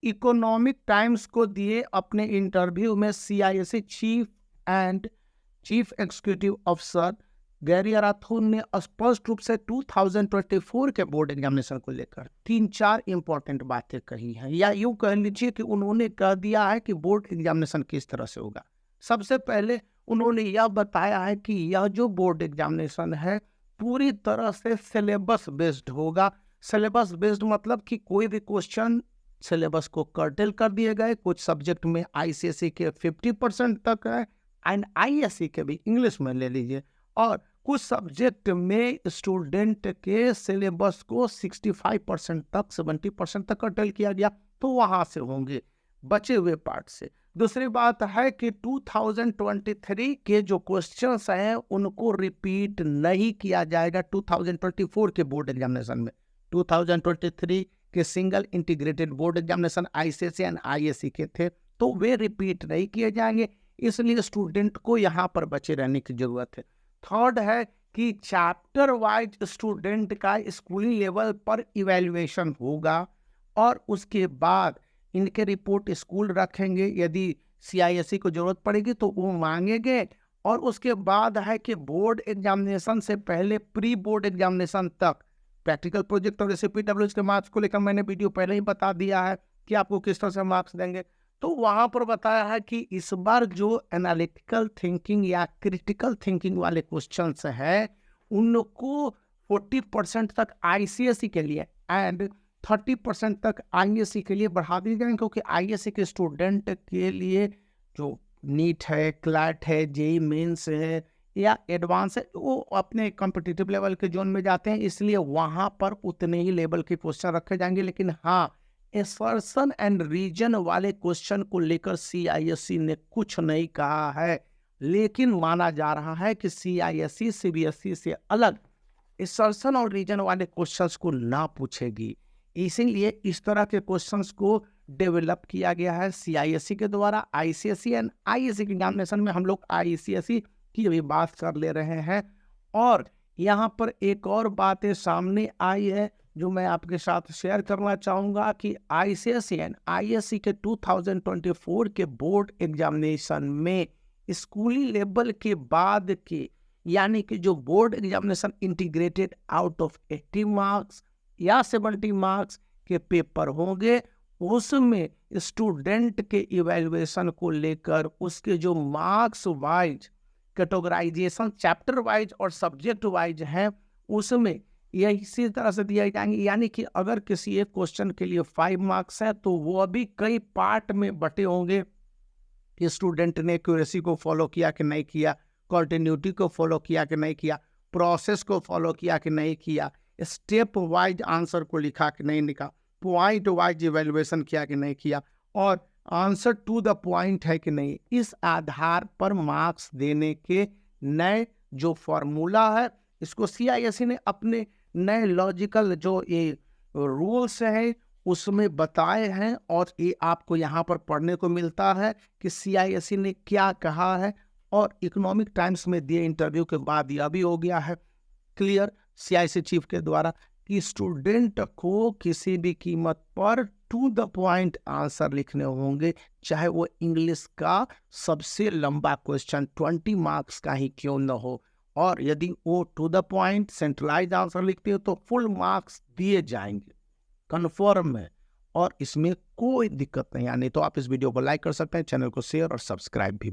Economic times को दिए अपने इंटरव्यू में CISC chief executive officer Gary Rathore ने स्पष्ट रूप से 2024 के बोर्ड एग्जामिनेशन को लेकर 3-4 इंपॉर्टेंट बातें कही हैं, या यूं कह लीजिए कि उन्होंने कह दिया है कि बोर्ड एग्जामिनेशन किस तरह से होगा। सबसे पहले उन्होंने यह बताया है कि यह जो बोर्ड एग्जामिनेशन है पूरी तरह से सिलेबस बेस्ड होगा। सिलेबस बेस्ड मतलब कि कोई भी क्वेश्चन सिलेबस को कर्टेल कर दिए गए। कुछ सब्जेक्ट में आईसीएसई के 50% तक है एंड आईएससी के भी, इंग्लिश में ले लीजिए, और कुछ सब्जेक्ट में स्टूडेंट के सिलेबस को 65% तक 70% तक कर्टेल किया गया, तो वहां से होंगे बचे हुए पार्ट से। दूसरी बात है कि 2023 के जो क्वेश्चंस हैं उनको रिपीट नहीं किया जाएगा 2024 के बोर्ड एग्जामिनेशन में। 2023 के single integrated board examination ICSE and ISC के थे, तो वे रिपीट नहीं किए जाएंगे, इसलिए स्टूडेंट को यहाँ पर बचे रहने की जरूरत है। थर्ड है कि चैप्टर वाइज स्टूडेंट का स्कूली लेवल पर इवैल्यूएशन होगा और उसके बाद इनके रिपोर्ट स्कूल रखेंगे, यदि सीआईएससी को जरूरत पड़ेगी तो वो मांगेंगे। और उसके बाद है कि बोर्ड एग्जामिनेशन से पहले प्री बोर्ड एग्जामिनेशन तक प्रैक्टिकल प्रोजेक्ट और एसपीडब्ल्यूएस के मार्क्स को लेकर मैंने वीडियो पहले ही बता दिया है कि आपको किस तरह से मार्क्स देंगे। तो वहां पर बताया है कि इस बार जो एनालिटिकल थिंकिंग या क्रिटिकल थिंकिंग वाले क्वेश्चंस है उनको 40% तक आईसीएसई के लिए एंड 30% तक आईएससी के लिए बढ़ा दी जाएंगे, क्योंकि आईएससी के स्टूडेंट के लिए जो नीट है, क्लैट है, जेई मेंस है या एडवांस है, वो अपने कॉम्पिटिटिव लेवल के जोन में जाते हैं, इसलिए वहां पर उतने ही लेवल के क्वेश्चन रखे जाएंगे। लेकिन हाँ, एसर्शन एंड रीजन वाले क्वेश्चन को लेकर सीआईएससी ने कुछ नहीं कहा है, लेकिन माना जा रहा है कि सीआईएससी सीबीएसई से अलग एसर्शन और रीजन वाले क्वेश्चंस को ना पूछेगी, इसीलिए इस तरह के क्वेश्चंस को डेवलप किया गया है सीआईएससी के द्वारा। आईसीएसई एंड आईएससी के एग्जामिनेशन में हम लोग आईसीएसई की अभी बात कर ले रहे हैं। और यहाँ पर एक और बातें सामने आई है जो मैं आपके साथ शेयर करना चाहूँगा कि आईसीएसई एंड आईएससी के 2024 के बोर्ड एग्जामिनेशन में स्कूली लेवल के बाद के, यानी कि जो board examination integrated out of 80 marks या 70 मार्क्स के पेपर होंगे, उसमें स्टूडेंट के इवैल्यूएशन को लेकर उसके जो marks wise categorization chapter wise और सब्जेक्ट वाइज हैं उसमें यह इसी तरह से दिए जाएंगे। यानी कि अगर किसी एक क्वेश्चन के लिए 5 मार्क्स है तो वो अभी कई पार्ट में बटे होंगे कि स्टूडेंट ने एक्यूरेसी को फॉलो किया कि नहीं किया, कंटिन्यूटी को फॉलो किया कि नहीं किया, प्रोसेस को फॉलो किया कि नहीं किया, स्टेप वाइज आंसर को लिखा कि नहीं लिखा, पॉइंट वाइज इवैल्यूएशन किया कि नहीं किया, और आंसर टू द पॉइंट है कि नहीं। इस आधार पर मार्क्स देने के नए जो फॉर्मूला है, इसको सीआईएससी ने अपने नए लॉजिकल जो ये रूल्स हैं उसमें बताए हैं, और ये आपको यहाँ पर पढ़ने को मिलता है कि सीआईएससी ने क्या कहा है। और इकोनॉमिक टाइम्स में दिए इंटरव्यू के बाद यह भी हो गया है क्लियर सीआईएससी चीफ के द्वारा कि स्टूडेंट को किसी भी कीमत पर टू द पॉइंट आंसर लिखने होंगे, चाहे वो इंग्लिश का सबसे लंबा क्वेश्चन 20 मार्क्स का ही क्यों न हो। और यदि वो to the point centralize answer लिखते हो तो फुल मार्क्स दिए जाएंगे, कन्फर्म है, और इसमें कोई दिक्कत नहीं आनी। तो आप इस वीडियो को लाइक कर सकते हैं, चैनल को शेयर और सब्सक्राइब भी।